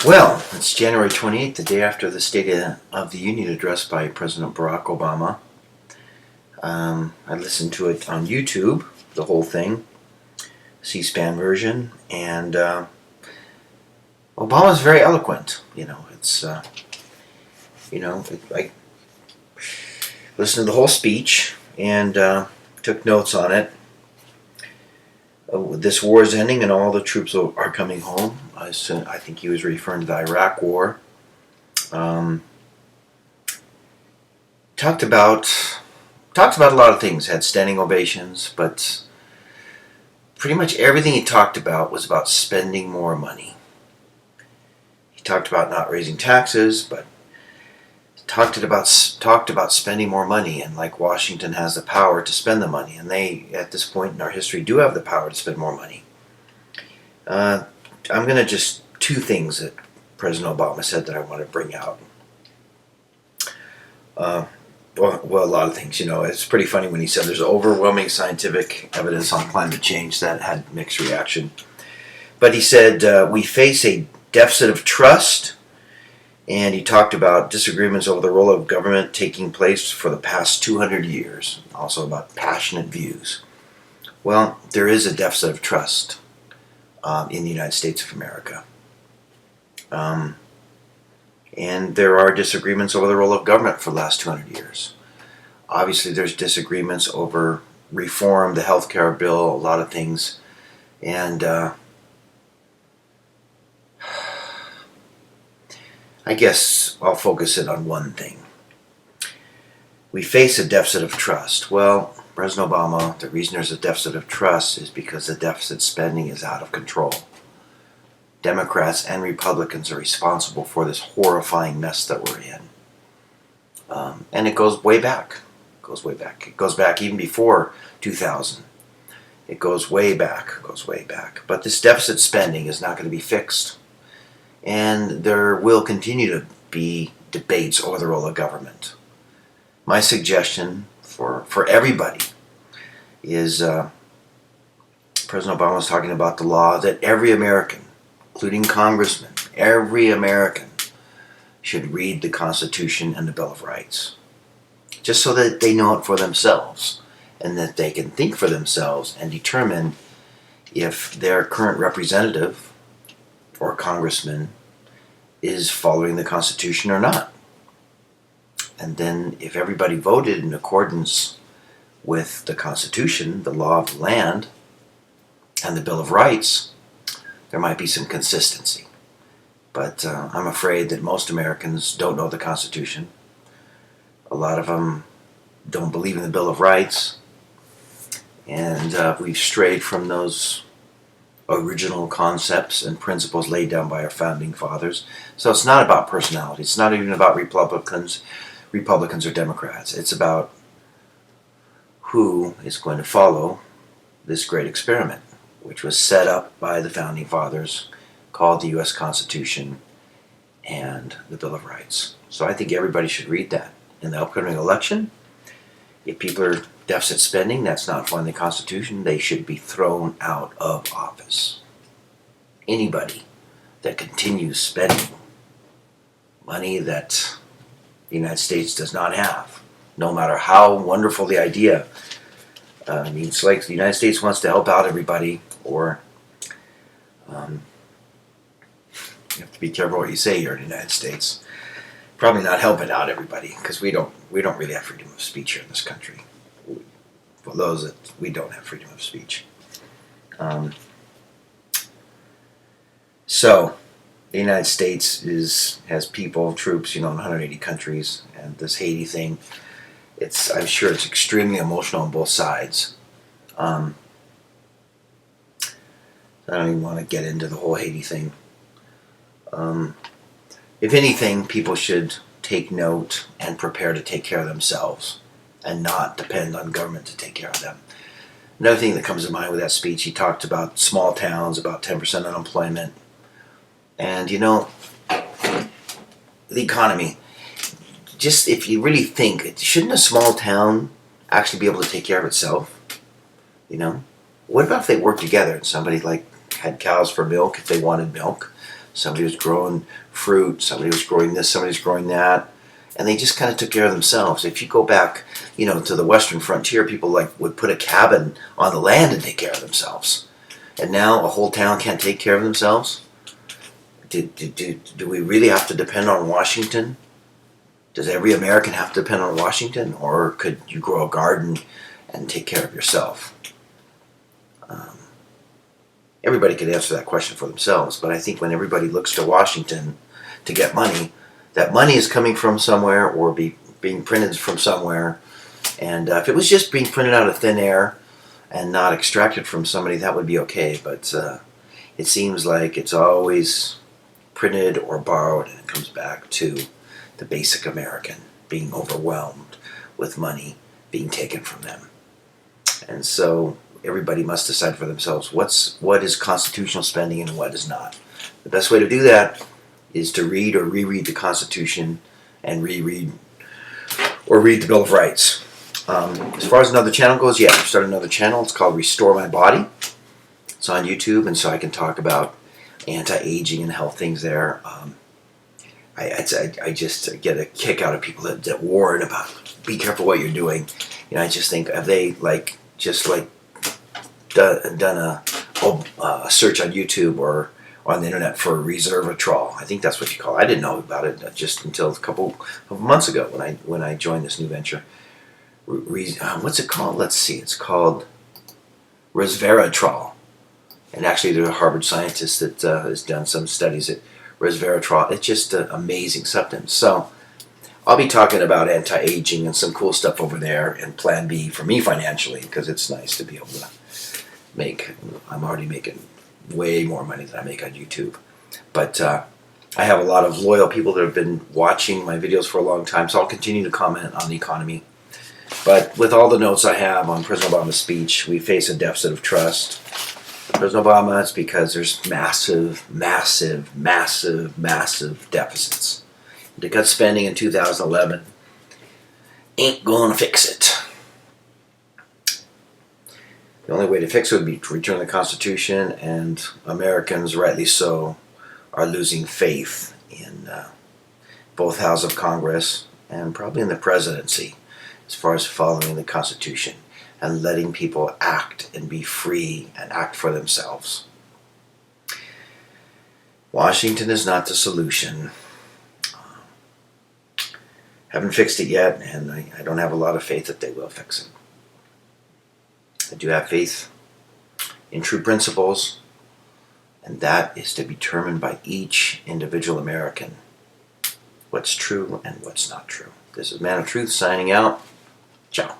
Well, it's January 28th, the day after the State of the Union address by President Barack Obama. I listened to it on YouTube, the whole thing, C-SPAN version, and Obama's very eloquent. I listened to the whole speech and took notes on it. This war is ending and all the troops are coming home. I think he was referring to the Iraq War. Talked about a lot of things. Had standing ovations, but pretty much everything he talked about was about spending more money. He talked about not raising taxes, but talked about spending more money, and like Washington has the power to spend the money, and they, at this point in our history, do have the power to spend more money. I'm going to just two things that President Obama said that I want to bring out. Well, a lot of things. It's pretty funny when he said there's overwhelming scientific evidence on climate change. That had mixed reaction. But he said we face a deficit of trust. And he talked about disagreements over the role of government taking place for the past 200 years. Also about passionate views. Well, there is a deficit of trust in the United States of America. And there are disagreements over the role of government for the last 200 years. Obviously, there's disagreements over reform, the health care bill, a lot of things. And I guess I'll focus it on one thing. We face a deficit of trust. Well, President Obama, the reason there's a deficit of trust is because the deficit spending is out of control. Democrats and Republicans are responsible for this horrifying mess that we're in. And it goes way back. It goes back even before 2000. It goes way back. But this deficit spending is not going to be fixed. And there will continue to be debates over the role of government. My suggestion for everybody is President Obama was talking about the law that every American, including congressmen, every American should read the Constitution and the Bill of Rights. Just so that they know it for themselves and that they can think for themselves and determine if their current representative or congressman is following the Constitution or not. And then if everybody voted in accordance with the Constitution, the law of the land, and the Bill of Rights, there might be some consistency. But I'm afraid that most Americans don't know the Constitution. A lot of them don't believe in the Bill of Rights. And we've strayed from those original concepts and principles laid down by our founding fathers. So it's not about personality. It's not even about Republicans or Democrats. It's about who is going to follow this great experiment, which was set up by the founding fathers, called the U.S. Constitution and the Bill of Rights. So I think everybody should read that. In the upcoming election, if people are deficit spending, that's not following the Constitution, they should be thrown out of office. Anybody that continues spending money that the United States does not have, no matter how wonderful the idea. It's like the United States wants to help out everybody, or you have to be careful what you say here in the United States. Probably not helping out everybody, because we don't really have freedom of speech here in this country. For those that we don't have freedom of speech. So the United States has people, troops, in 180 countries, and this Haiti thing, I'm sure it's extremely emotional on both sides. I don't even want to get into the whole Haiti thing. If anything, people should take note and prepare to take care of themselves and not depend on government to take care of them. Another thing that comes to mind with that speech, he talked about small towns, about 10% unemployment. And, the economy, just if you really think, shouldn't a small town actually be able to take care of itself? What about if they worked together and somebody had cows for milk if they wanted milk? somebody was growing fruit, somebody was growing this, somebody was growing that, and they just kind of took care of themselves. If you go back, to the Western frontier, people would put a cabin on the land and take care of themselves. And now a whole town can't take care of themselves? Do we really have to depend on Washington? Does every American have to depend on Washington? Or could you grow a garden and take care of yourself? Everybody could answer that question for themselves, but I think when everybody looks to Washington to get money, that money is coming from somewhere or being printed from somewhere. And if it was just being printed out of thin air and not extracted from somebody, that would be okay. But it seems like it's always printed or borrowed, and it comes back to the basic American being overwhelmed with money being taken from them. And so everybody must decide for themselves what is constitutional spending and what is not. The best way to do that is to read or reread the Constitution and read the Bill of Rights. As far as another channel goes, I've started another channel. It's called Restore My Body. It's on YouTube, and so I can talk about anti-aging and health things there. I just get a kick out of people that warn about, be careful what you're doing. I just think, have they done a search on YouTube or on the internet for resveratrol? I think that's what you call it. I didn't know about it just until a couple of months ago when I joined this new venture. What's it called? Let's see. It's called resveratrol. And actually, there's a Harvard scientist that has done some studies at resveratrol. It's just an amazing substance. So I'll be talking about anti-aging and some cool stuff over there, and Plan B for me financially, because it's nice to be able to I'm already making way more money than I make on YouTube. But I have a lot of loyal people that have been watching my videos for a long time, so I'll continue to comment on the economy. But with all the notes I have on President Obama's speech, we face a deficit of trust. President Obama, it's because there's massive deficits. To cut spending in 2011 ain't going to fix it. The only way to fix it would be to return the Constitution, and Americans, rightly so, are losing faith in both houses of Congress and probably in the presidency as far as following the Constitution and letting people act and be free and act for themselves. Washington is not the solution. Haven't fixed it yet, and I don't have a lot of faith that they will fix it. I do have faith in true principles, and that is to be determined by each individual American, what's true and what's not true. This is Man of Truth signing out. Ciao.